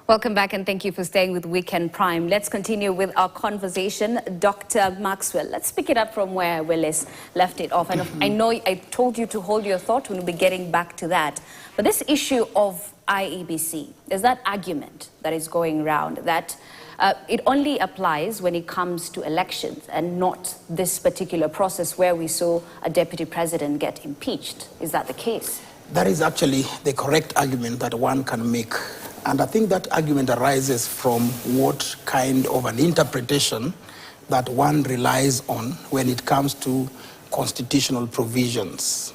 Welcome back and thank you for staying with Weekend Prime. Let's continue with our conversation. Dr. Maxwell, let's pick it up from where Willis left it off. And I know I told you to hold your thought, we'll be getting back to that. But this issue of IEBC, there's that argument that is going around that it only applies when it comes to elections and not this particular process where we saw a deputy president get impeached. Is that the case? That is actually the correct argument that one can make. And I think that argument arises from what kind of an interpretation that one relies on when it comes to constitutional provisions.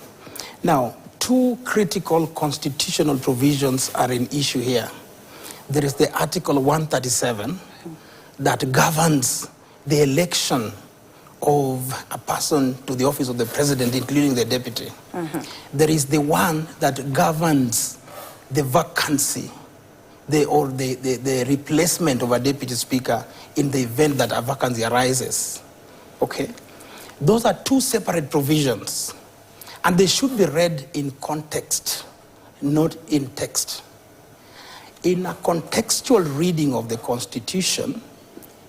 Now, two critical constitutional provisions are an issue here. There is the Article 137 that governs the election of a person to the office of the president, including the deputy. There is the one that governs the vacancy, the replacement of a deputy speaker in the event that a vacancy arises. Okay? Those are two separate provisions, and they should be read in context, not in text. In a contextual reading of the Constitution,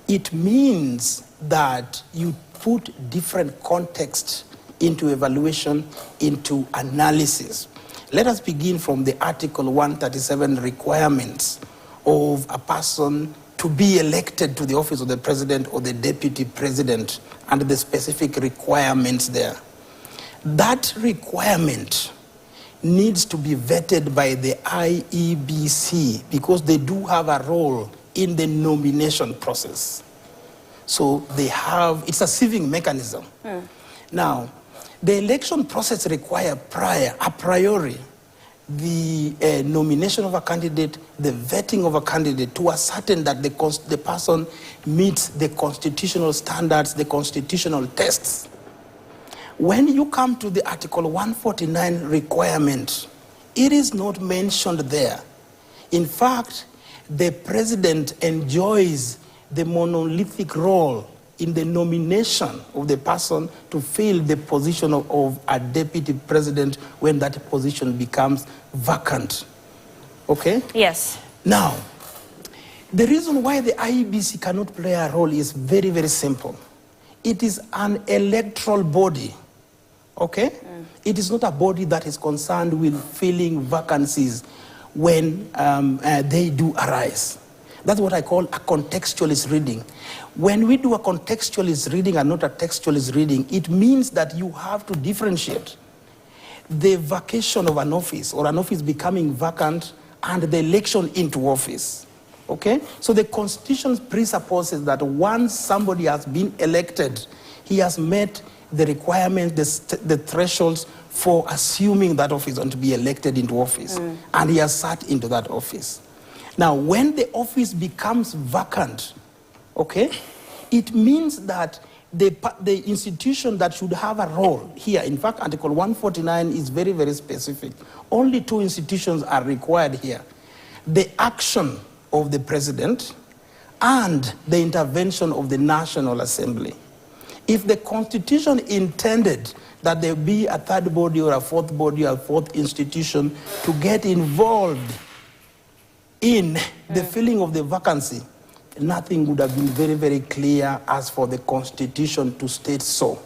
it means that you put different context into evaluation, into analysis. Let us begin from the Article 137 requirements of a person to be elected to the office of the president or the deputy president and the specific requirements there. That requirement needs to be vetted by the IEBC because they do have a role in the nomination process. So they have, it's a sieving mechanism. Now, the election process requires a priori, the nomination of a candidate, the vetting of a candidate to ascertain that the person meets the constitutional standards, the constitutional tests. When you come to the Article 149 requirement, it is not mentioned there. In fact, the president enjoys the monolithic role in the nomination of the person to fill the position of a deputy president when that position becomes vacant. Okay? Yes. Now, the reason why the IEBC cannot play a role is very, very simple. It is an electoral body. Okay? It is not a body that is concerned with filling vacancies when they do arise. That's what I call a contextualist reading. When we do a contextualist reading and not a textualist reading, it means that you have to differentiate the vacation of an office or an office becoming vacant and the election into office. Okay? So the Constitution presupposes that once somebody has been elected, he has met the requirements, the thresholds for assuming that office and to be elected into office. And he has sat into that office. Now, when the office becomes vacant, okay, it means that the institution that should have a role here, in fact, Article 149 is very, very specific. Only two institutions are required here. The action of the president and the intervention of the National Assembly. If the Constitution intended that there be a third body or a fourth body or a fourth institution to get involved in the filling of the vacancy, nothing would have been very, very clear as for the Constitution to state so.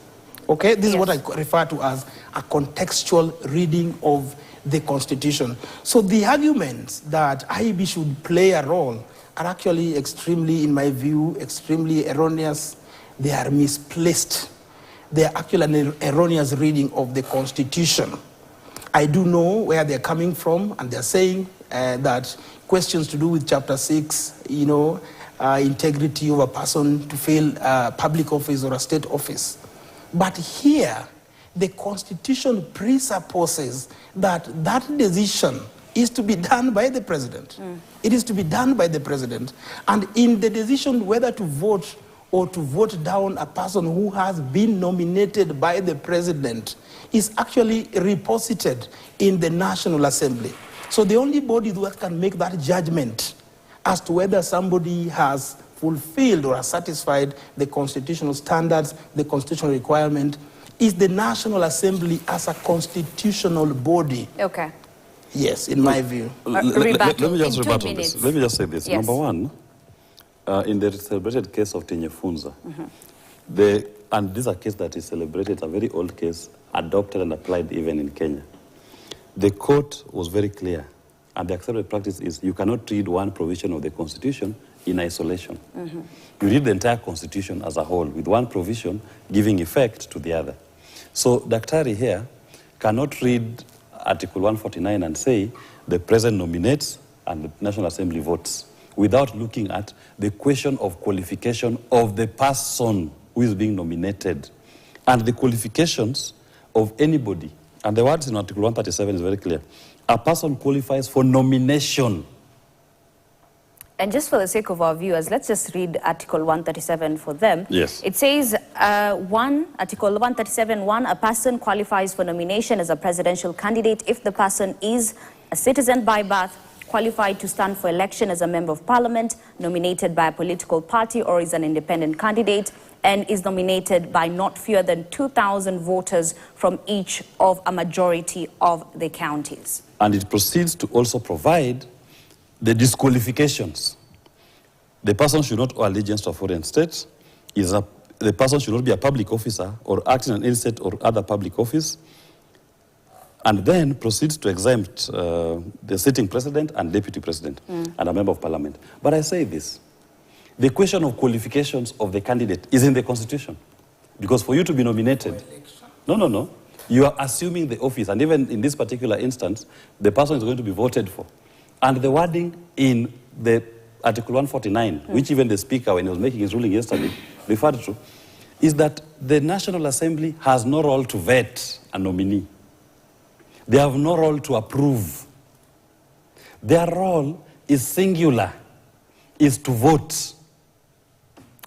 Okay? This is what I refer to as a contextual reading of the Constitution. So the arguments that IEB should play a role are actually extremely, in my view, extremely erroneous. They are misplaced. They are actually an erroneous reading of the Constitution. I do know where they're coming from, and they're saying that questions to do with Chapter 6, you know, integrity of a person to fill public office or a state office. But here, the Constitution presupposes that that decision is to be done by the president. It is to be done by the president. And in the decision whether to vote or to vote down a person who has been nominated by the president is actually reposited in the National Assembly. So the only body that can make that judgment as to whether somebody has fulfilled or has satisfied the constitutional standards, the constitutional requirement, is the National Assembly as a constitutional body. Okay. Yes, in my view. Let me just rebut on this. Let me just say this. Yes. Number one, in the celebrated case of Tinyefunza, and this is a case that is celebrated, a very old case, adopted and applied even in Kenya. The court was very clear, and the accepted practice is you cannot read one provision of the Constitution in isolation. You read the entire Constitution as a whole, with one provision giving effect to the other. So Daktari here cannot read Article 149 and say the President nominates and the National Assembly votes without looking at the question of qualification of the person who is being nominated and the qualifications of anybody. And the words in Article 137 is very clear. A person qualifies for nomination. And just for the sake of our viewers, let's just read Article 137 for them. Yes. It says, Article 137(1), a person qualifies for nomination as a presidential candidate if the person is a citizen by birth, qualified to stand for election as a member of parliament, nominated by a political party or is an independent candidate, and is nominated by not fewer than 2,000 voters from each of a majority of the counties. And it proceeds to also provide the disqualifications. The person should not owe allegiance to a foreign state. The person should not be a public officer or act in any state or other public office. And then proceeds to exempt the sitting president and deputy president and a member of parliament. But I say this, the question of qualifications of the candidate is in the Constitution. Because for you to be nominated, no, you are assuming the office. And even in this particular instance, the person is going to be voted for. And the wording in the Article 149, which even the Speaker, when he was making his ruling yesterday, referred to, is that the National Assembly has no role to vet a nominee. They have no role to approve. Their role is singular, is to vote.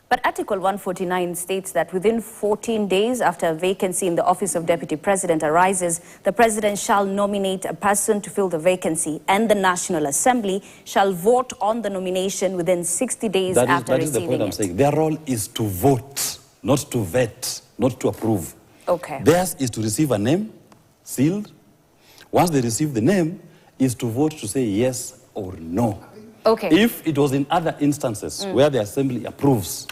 But Article 149 states that within 14 days after a vacancy in the office of Deputy President arises, the President shall nominate a person to fill the vacancy, and the National Assembly shall vote on the nomination within 60 days after receiving it. That is the point I'm saying. Their role is to vote, not to vet, not to approve. Okay. Theirs is to receive a name, sealed. Once they receive the name, is to vote to say yes or no. Okay. If it was in other instances where the Assembly approves,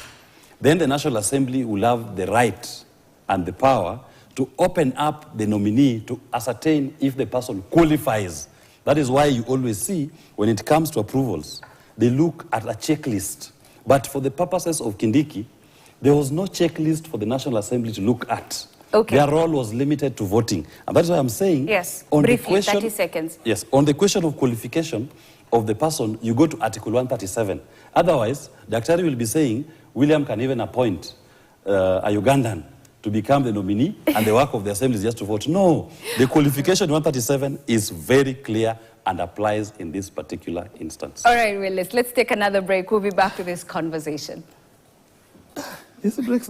then the National Assembly will have the right and the power to open up the nominee to ascertain if the person qualifies. That is why you always see, when it comes to approvals, they look at a checklist. But for the purposes of Kindiki, there was no checklist for the National Assembly to look at. Okay. Their role was limited to voting. And that's why I'm saying, yes, on briefly, the question, 30 seconds. Yes, on the question of qualification of the person, you go to Article 137. Otherwise, Daktari will be saying, William can even appoint a Ugandan to become the nominee, and the work of the Assembly is just to vote. No, the qualification 137 is very clear and applies in this particular instance. All right, Willis, let's take another break. We'll be back to this conversation. This breaks.